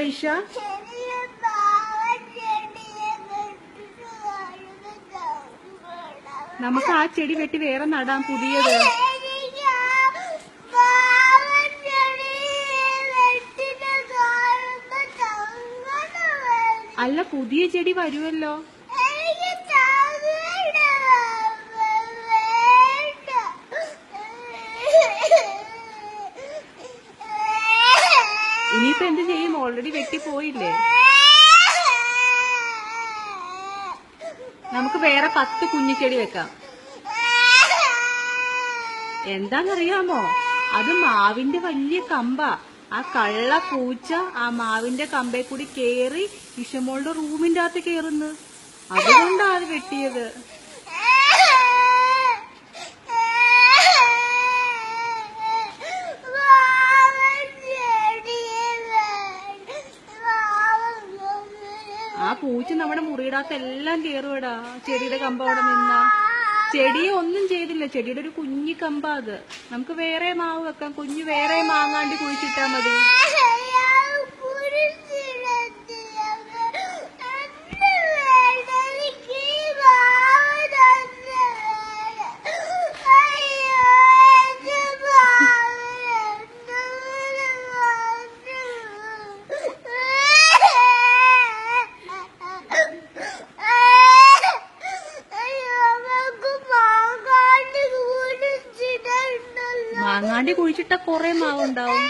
ഐഷ നമുക്ക് ആ ചെടി വെട്ടി വേറെ നടാം പുതിയത്. അല്ല പുതിയ ചെടി വരുമല്ലോ. ഇനിയിപ്പോ എന്ത് ചെയ്യും? ഓൾറെഡി വെട്ടിപ്പോയില്ലേ. നമുക്ക് വേറെ 10 കുഞ്ഞിച്ചെടി വെക്കാം. എന്താന്നറിയാമോ? അത് മാവിന്റെ വലിയ കമ്പാ. ആ കള്ള പൂച്ച ആ മാവിന്റെ കമ്പേ കൂടി കേറി ഇഷമോളുടെ റൂമിന്റെ അകത്ത് കേറുന്നു. അതുകൊണ്ടാണ് വെട്ടിയത്. ആ പൂച്ച നമ്മുടെ മുറിയിടത്ത് എല്ലാം കേറുവടാ. ചെടിയുടെ കമ്പ അവിടെ നിന്ന ചെടിയെ ഒന്നും ചെയ്തില്ല. ചെടിയുടെ ഒരു കുഞ്ഞി കമ്പ അത്. നമുക്ക് വേറെ മാവ് വെക്കാം. കുഞ്ഞു വേറെ മാങ്ങാണ്ടി കുഴിച്ചിട്ടാ മതി. മാങ്ങാണ്ടി കുഴിച്ചിട്ട കൊറേ മാവുണ്ടാവും.